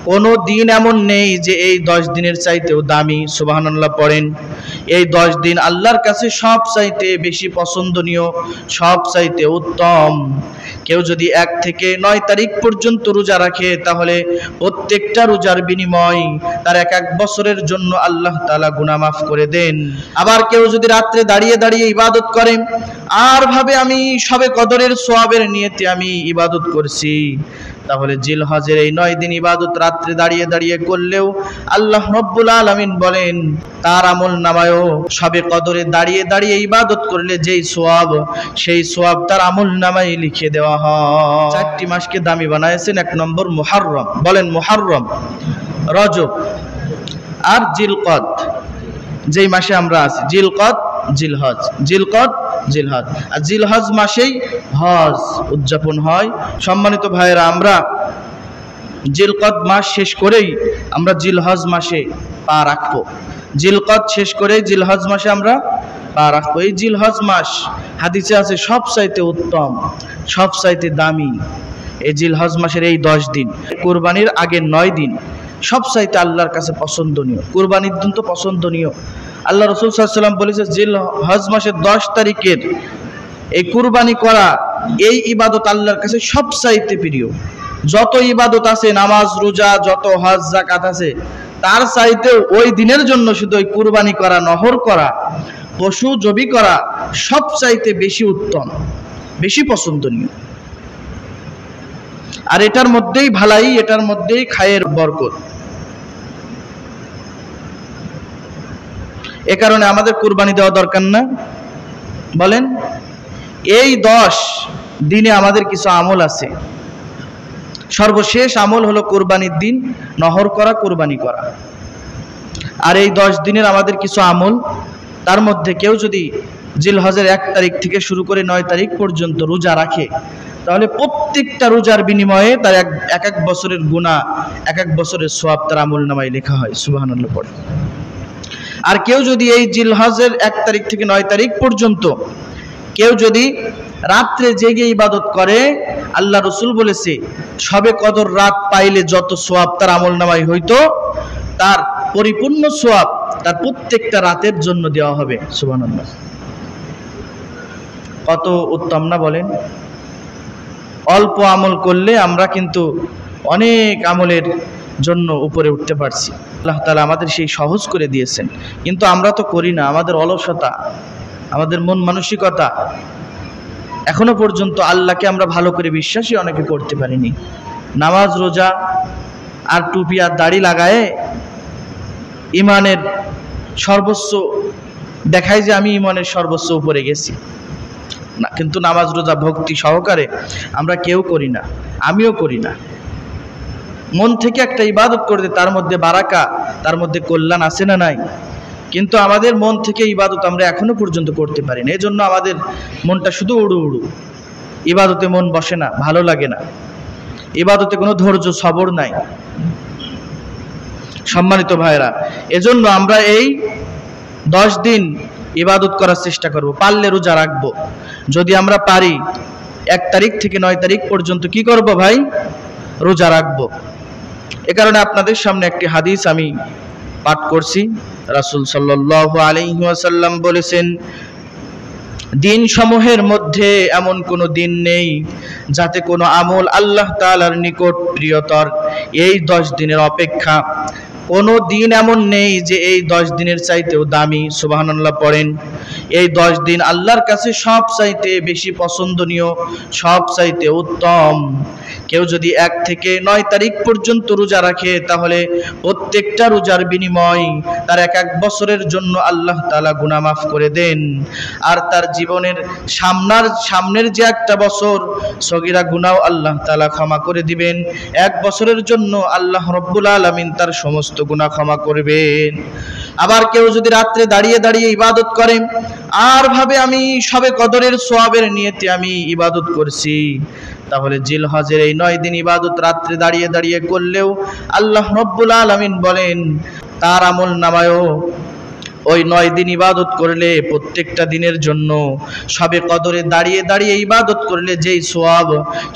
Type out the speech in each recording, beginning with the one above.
কোনো দিন এমন নেই যে এই 10 দিনের চাইতেও দামি। সুবহানাল্লাহ পড়েন। এই 10 দিন আল্লাহর কাছে সব চাইতে বেশি পছন্দনীয়, সব চাইতে উত্তম। কেউ যদি 1 থেকে 9 তারিখ পর্যন্ত রোজা রাখে তাহলে প্রত্যেকটা রোজার বিনিময় তার এক বছরের জন্য আল্লাহ তাআলা গুনাহ মাফ করে দেন। আবার কেউ যদি রাত্রে দাঁড়িয়ে দাঁড়িয়ে ইবাদত করে আর ভাবে আমি শবে কদরের সওয়াবের নিয়তে আমি ইবাদত করছি, তাহলে জিলহজের এই 9 দিন ইবাদত রাত্রে দাঁড়িয়ে দাঁড়িয়ে করলেও আল্লাহ রাব্বুল আলামিন বলেন তার আমলনামায়ও শবে কদরে দাঁড়িয়ে দাঁড়িয়ে ইবাদত করলে যেই সওয়াব, সেই সওয়াব তার আমলনামায় লিখে দেওয়া হয়। 4টি মাসকে দামি বানায়েছেন। 1 নম্বর মুহররম, বলেন মুহররম, রজব আর জিলকদ, যেই মাসে আমরা আছি, জিলকদ, জিলহজ, জিলকদ, জিলহজ। আর জিলহজ মাসেই হজ উদযাপন হয়। সম্মানিত ভাইয়েরা, আমরা জিলকদ মাস শেষ করেই আমরা জিলহজ মাসে পা রাখবো। জিলকদ শেষ করেই জিলহজ মাসে আমরা পা রাখবো। এই জিলহজ মাস হাদিসে আছে সবচাইতে উত্তম, সবচাইতে দামি। এই জিলহজ মাসের এই 10 দিন, কুরবানির আগের 9 দিন সবচাইতে আল্লাহর কাছে পছন্দনীয়। কুরবানির দিন তো পছন্দনীয়। আল্লাহ রাসূল সাল্লাল্লাহু আলাইহি ওয়াসাল্লাম বলেছে জিলহজ মাসের 10 তারিখের এই কুরবানি করা, এই ইবাদত আল্লাহর কাছে সবচাইতে প্রিয়। যত ইবাদত আছে, নামাজ রোজা যত হজ যাকাত আছে, তার চাইতে ওই দিনের জন্য শুধু ওই কুরবানি করা, নহর করা, পশু জবি করা সবচাইতে বেশি উত্তম, বেশি পছন্দনীয়। আর এটার মধ্যেই ভালাই, এটার মধ্যেই খায়ের বরকত। এ কারণে আমাদের কুরবানি দেওয়া দরকার না? বলেন। এই 10 দিনে আমাদের কিছু আমল আছে। সর্বশেষ আমল হলো কুরবানির দিন নহর করা, কুরবানি করা। আর এই 10 দিনের আমাদের কিছু আমল, তার মধ্যে কেউ যদি জিলহজের 1 তারিখ থেকে শুরু করে 9 তারিখ পর্যন্ত রোজা রাখে, তাহলে প্রত্যেকটা রোজার বিনিময়ে তার এক বছরের গুনাহ, এক বছরের সওয়াব তার আমলনামায় লেখা হয়। সুবহানাল্লাহ পড়ে। আর কেউ যদি এই জিলহজের 1 তারিখ থেকে 9 তারিখ পর্যন্ত কেউ যদি রাত্রে জেগে ইবাদত করে, আল্লাহ রাসূল বলেছে শবে কদর রাত পাইলে যত সওয়াব তার আমলনামায় হইতো, তার পরিপূর্ণ সওয়াব তার প্রত্যেকটা রাতের জন্য দেওয়া হবে। সুবহানাল্লাহ, কত উত্তম না বলেন? অল্প আমল করলে আমরা কিন্তু অনেক আমলের জন্য উপরে উঠতে পারছি। আল্লাহ তাআলা আমাদের সেই সহজ করে দিয়েছেন, কিন্তু আমরা তো করি না। আমাদের অলসতা, আমাদের মন মানসিকতা, এখনো পর্যন্ত আল্লাহকে আমরা ভালো করে বিশ্বাসই অনেকে করতে পারিনি। নামাজ রোজা আর টুপি আর দাড়ি লাগায়ে ইমানের সর্বোচ্চ দেখায় যে আমি ইমানের সর্বোচ্চ উপরে গেছি না, কিন্তু নামাজ রোজা ভক্তি সহকারে আমরা কেউ করি না, আমিও করি না। মন থেকে একটা ইবাদত করতে তার মধ্যে বারাকা, তার মধ্যে কল্যাণ আছে না নাই? কিন্তু আমাদের মন থেকে ইবাদত আমরা এখনো পর্যন্ত করতে পারি না। এজন্য আমাদের মনটা শুধু উড়ু উড়ু, ইবাদতে মন বসে না, ভালো লাগে না, ইবাদতে কোনো ধৈর্য সবর নাই। সম্মানিত ভাইরা, এজন্য আমরা এই 10 দিন ইবাদত করার চেষ্টা করব, পারলে রোজা রাখবো। যদি আমরা পারি 1 তারিখ থেকে 9 তারিখ পর্যন্ত কি করব ভাই? রোজা রাখবো। এ কারণে আপনাদের সামনে একটি হাদিস আমি পাঠ করছি। রাসূল সাল্লাল্লাহু আলাইহি ওয়াসাল্লাম বলেছেন, দিন সমূহের মধ্যে এমন কোনো দিন নেই যাতে কোনো আমল আল্লাহ তাআলার নিকট প্রিয়তর এই 10 দিনের অপেক্ষা। কোনো দিন এমন নেই যে এই 10 দিনের চাইতেও দামি। সুবহানাল্লাহ পড়েন। এই 10 দিন আল্লাহর কাছে সব চাইতে বেশি পছন্দনীয়, সব চাইতে উত্তম। কেউ যদি 1 থেকে 9 তারিখ পর্যন্ত রোজা রাখে, তাহলে প্রত্যেকটা রোজার বিনিময় তার এক বছরের জন্য আল্লাহ তাআলা গুনাহ মাফ করে দেন। আর তার জীবনের সামনের যে একটা বছর সগীরা গুনাহ আল্লাহ তাআলা ক্ষমা করে দিবেন। 1 বছরের জন্য আল্লাহ রাব্বুল আলামিন তার সমস্ত গুনাহ ক্ষমা করবেন। আবার কেউ যদি রাত্রে দাঁড়িয়ে দাঁড়িয়ে ইবাদত করে আর ভাবে আমি শবে কদরের সওয়াবের নিয়তে আমি ইবাদত করছি, তাহলে জিলহজের এই 9 দিন ইবাদত রাত্রে দাঁড়িয়ে দাঁড়িয়ে করলেও আল্লাহ রাব্বুল আলামিন বলেন তার আমলনামায়ও ওই 9 দিন ইবাদত করলে প্রত্যেকটা দিনের জন্য শবে কদরে দাঁড়িয়ে দাঁড়িয়ে ইবাদত করলে যেই সওয়াব,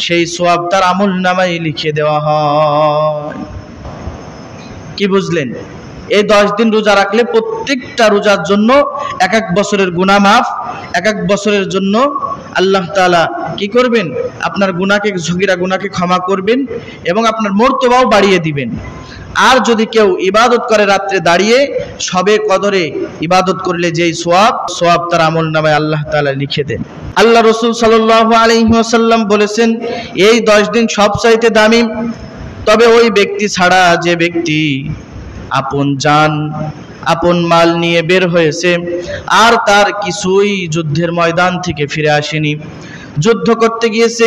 সেই সওয়াব তার আমলনামায় লিখে দেওয়া হয়। কি বুঝলেন? এই 10 দিন রোজা রাখলে প্রত্যেকটা রোজার জন্য এক এক বছরের গুনাহ মাফ, এক এক বছরের জন্য আল্লাহ তাআলা কি করবেন? আপনার গুনাহকে, সগীরা গুনাহকে ক্ষমা করবেন এবং আপনার মর্তবাও বাড়িয়ে দিবেন। আর যদি কেউ ইবাদত করে রাত্রে দাঁড়িয়ে, শবে কদরে ইবাদত করলে যেই সওয়াব তার আমলনামায় আল্লাহ তাআলা লিখে দেন। আল্লাহ রাসূল সাল্লাল্লাহু আলাইহি ওয়াসাল্লাম বলেছেন, এই 10 দিন সবচাইতে দামি, তবে ওই ব্যক্তি ছাড়া যে ব্যক্তি আপন জান আপন মাল নিয়ে বের হয়েছে আর তার কিছুই যুদ্ধের ময়দান থেকে ফিরে আসেনি। যুদ্ধ করতে গিয়েছে,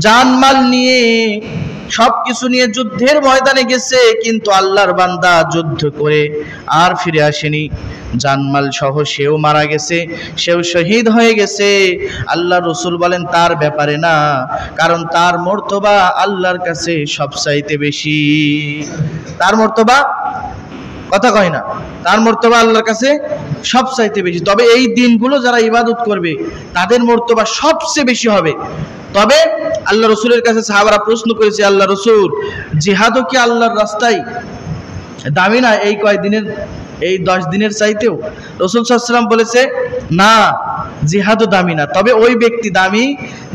জান মাল নিয়ে, সবকিছু নিয়ে যুদ্ধের ময়দানে গেছে, কিন্তু আল্লাহর বান্দা যুদ্ধ করে আর ফিরে আসেনি, জানমাল সহ সেও মারা গেছে, সেও শহীদ হয়ে গেছে। আল্লাহ রাসূল বলেন তার ব্যাপারে না, কারণ তার মর্তবা আল্লাহর কাছে সবচাইতে বেশি। তার মর্তবা, কথা কয় না, তার মর্তবা আল্লাহর কাছে সবচাইতে বেশি। তবে এই দিনগুলো যারা ইবাদত করবে তাদের মর্তবা সবচেয়ে বেশি হবে। তবে আল্লাহ রসুলের কাছে সাহাবারা প্রশ্ন করেছে, আল্লাহ রসুল, জিহাদও কি আল্লাহর রাস্তায় দামি না এই কয়দিনের, এই 10 দিনের চাইতেও? রাসূল সাল্লাল্লাহু আলাইহি ওয়াসাল্লাম বলেছে, না, জিহাদও দামি না, তবে ওই ব্যক্তি দামি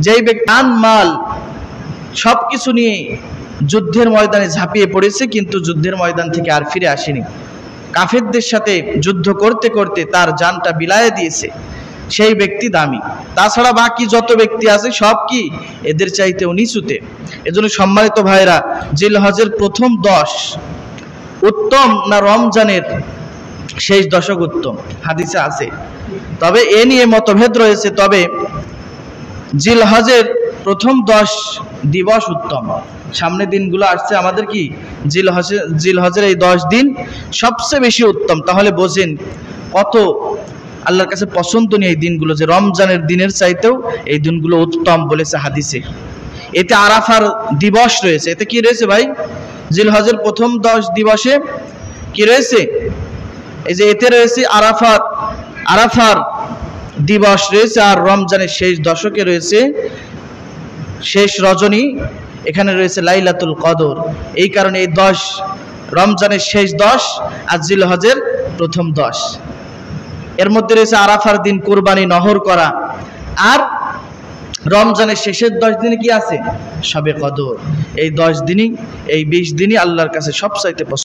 যেই ব্যক্তি জান মাল সবকিছু নিয়ে যুদ্ধের ময়দানে ঝাঁপিয়ে পড়েছে, কিন্তু যুদ্ধের ময়দান থেকে আর ফিরে আসেনি, কাফেরদের সাথে যুদ্ধ করতে করতে তার জানটা বিলায়ে দিয়েছে, সেই ব্যক্তি দামি। তাছাড়া বাকি যত ব্যক্তি আছে সব কি এদের চাইতেও নিচুতে। এজন্য সম্মানিত ভাইরা, জিলহজের প্রথম 10 উত্তম না রমজানের শেষ দশক উত্তম? হাদিসে আছে, তবে এ নিয়ে মতভেদ রয়েছে। তবে জিলহজের প্রথম 10 দিবস উত্তম। সামনে দিনগুলো আসছে আমাদের, কি জিলহজের এই 10 দিন সবচেয়ে বেশি উত্তম। তাহলে বোঝেন কত আল্লাহর কাছে পছন্দনীয় এই দিনগুলো, যে রমজানের দিনের চাইতেও এই দিনগুলো উত্তম বলেছে হাদিসে। এতে আরাফার দিবস রয়েছে। এতে কি রয়েছে ভাই? জিলহজের প্রথম 10 দিবসে কি রয়েছে? এই যে এতে রয়েছে আরাফার দিবস রয়েছে, আর রমজানের শেষ দশকে রয়েছে শেষ রজনী, এখানে রয়েছে লাইলাতুল কদর। এই কারণে এই 10, রমজানের শেষ 10 আর জিলহজের প্রথম 10, এর মধ্যে রয়েছে আরাফার দিন কুরবানি নহর করা, আর রমজানের শেষের 10 দিনে কি আছে? শবে কদর। এই 10 দিনই, এই 20 দিনই আল্লাহর কাছে সবচাইতে পছন্দ।